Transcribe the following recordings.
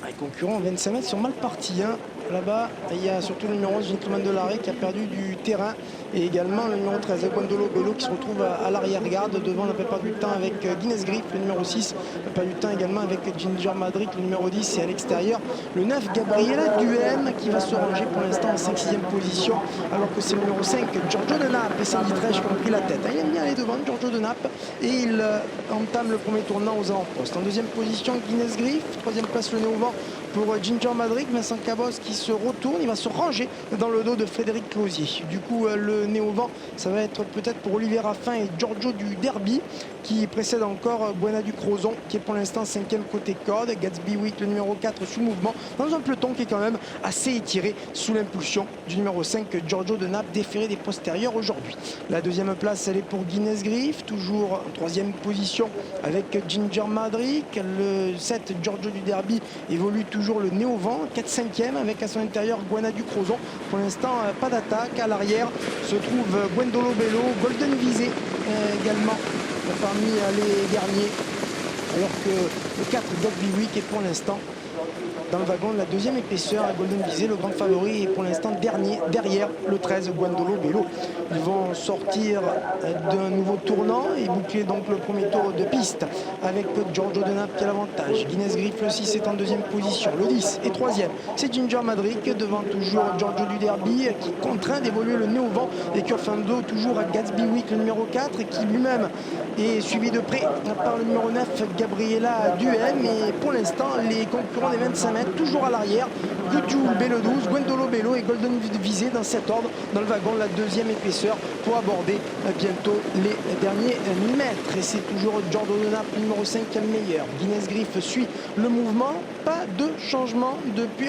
Les concurrents 25 mètres sont mal partis. Là-bas, il y a surtout le numéro 11, Gentleman de l'Arrêt, qui a perdu du terrain. Et également le numéro 13, Gondolo Bello, qui se retrouve à l'arrière-garde. Devant, on n'a pas perdu de temps avec Guinness Griff, le numéro 6. On n'a pas perdu de temps également avec Ginger Madrid, le numéro 10. Et à l'extérieur, le 9, Gabriela Duhem, qui va se ranger pour l'instant en 5-6e position. Alors que c'est le numéro 5, Giorgio de Naples et Sandy Trèche qui ont pris la tête. Il aime bien aller devant, Giorgio de Naples. Et il entame le premier tournant aux avant-postes. En deuxième position, Guinness Griff. Troisième place, le Néo-Vent pour Ginger Madrid. Vincent Cabos qui se retourne, il va se ranger dans le dos de Frédéric Closier. Du coup, le Néo-Vent, ça va être peut-être pour Olivier Raffin et Giorgio du Derby, qui précède encore Buena du Crozon, qui est pour l'instant 5e côté corde. Gatsby Week, le numéro 4, sous mouvement, dans un peloton qui est quand même assez étiré sous l'impulsion du numéro 5, Giorgio de Naples, déféré des postérieurs aujourd'hui. La deuxième place, elle est pour Guinness Griff, toujours en troisième position avec Ginger Madrid. Le 7, Giorgio du Derby, évolue toujours le Néo-Vent, 4-5e avec à son intérieur Buena du Crozon. Pour l'instant, pas d'attaque. À l'arrière se trouve Gwendolo Bello, Golden Visé également parmi les derniers. Alors que le 4, Gatsby Week, est pour l'instant dans le wagon de la deuxième épaisseur à Golden Visé. Le grand favori est pour l'instant dernier derrière le 13, Gwendolo Bello. Ils vont sortir d'un nouveau tournant et boucler donc le premier tour de piste avec Giorgio de Naples qui a l'avantage. Guinness Griff, le 6, est en deuxième position. Le 10 est troisième, c'est Ginger Madrid devant toujours Giorgio du Derby qui contraint d'évoluer le nez au vent et qui offre un dos toujours à Gatsby Week, le numéro 4, qui lui-même est suivi de près par le numéro 9, Gabriela Duhem. Et pour l'instant, les concurrents des 25 mètres toujours à l'arrière, Goudjou le 12, Gwendolo Bello et Golden Visé dans cet ordre dans le wagon de la deuxième épaisseur pour aborder bientôt les derniers mètres. Et c'est toujours Giorgio de Naples, numéro 5, qui est le meilleur. Guinness Griff suit le mouvement, pas de changement depuis.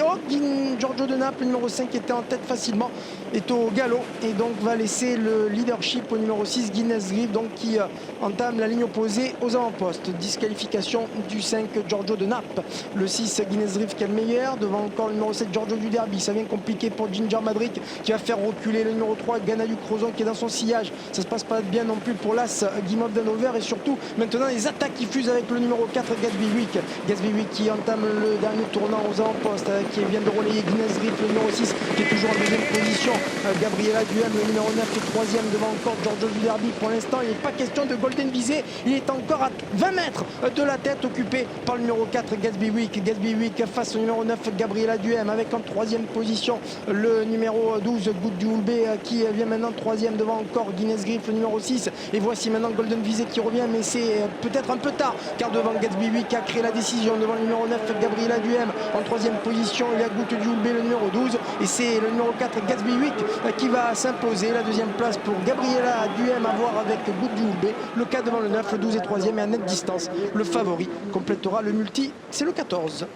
Giorgio de Naples, numéro 5, était en tête facilement, est au galop et donc va laisser le leadership au numéro 6, Guinness Griff, donc qui entame la ligne opposée aux avant-postes. Disqualification du 5, Giorgio de Naples. Le 6, Guinness Griff, qui est le meilleur, devant encore le numéro 7, Giorgio du Derby. Ça vient compliqué pour Ginger Madrid qui va faire reculer le numéro 3, Gana du Crozon, qui est dans son sillage. Ça se passe pas bien non plus pour l'As, Guimauve d'Hannover. Et surtout maintenant les attaques qui fusent avec le numéro 4, Gatsby Week. Gatsby Week qui entame le dernier tournant aux avant-postes, qui vient de relayer Guinness Griff, le numéro 6, qui est toujours en deuxième position. Gabriela Duhem, le numéro 9, est troisième, devant encore Giorgio du Derby. Pour l'instant, il n'est pas question de Golden Visé. Il est encore à 20 mètres de la tête, occupé par le numéro 4, Gatsby Week. Gatsby Week face au numéro 9, Gabriela Duhem, avec en troisième position le numéro 12, Goudjou qui vient maintenant troisième, devant encore Guinness Griff, le numéro 6. Et voici maintenant Golden Visé qui revient, mais c'est peut-être un peu tard, car devant Gatsby Week qui a créé la décision, devant le numéro 9, Gabriela Duhem. En troisième position, il y a Goudjou le numéro 12, et c'est le numéro 4, Gatsby Week, qui va s'imposer. La deuxième place pour Gabriela Duhem, à voir avec Goudjou. Le 4 devant le 9, le 12 est troisième, et à nette distance, le favori complétera le multi, c'est le 14.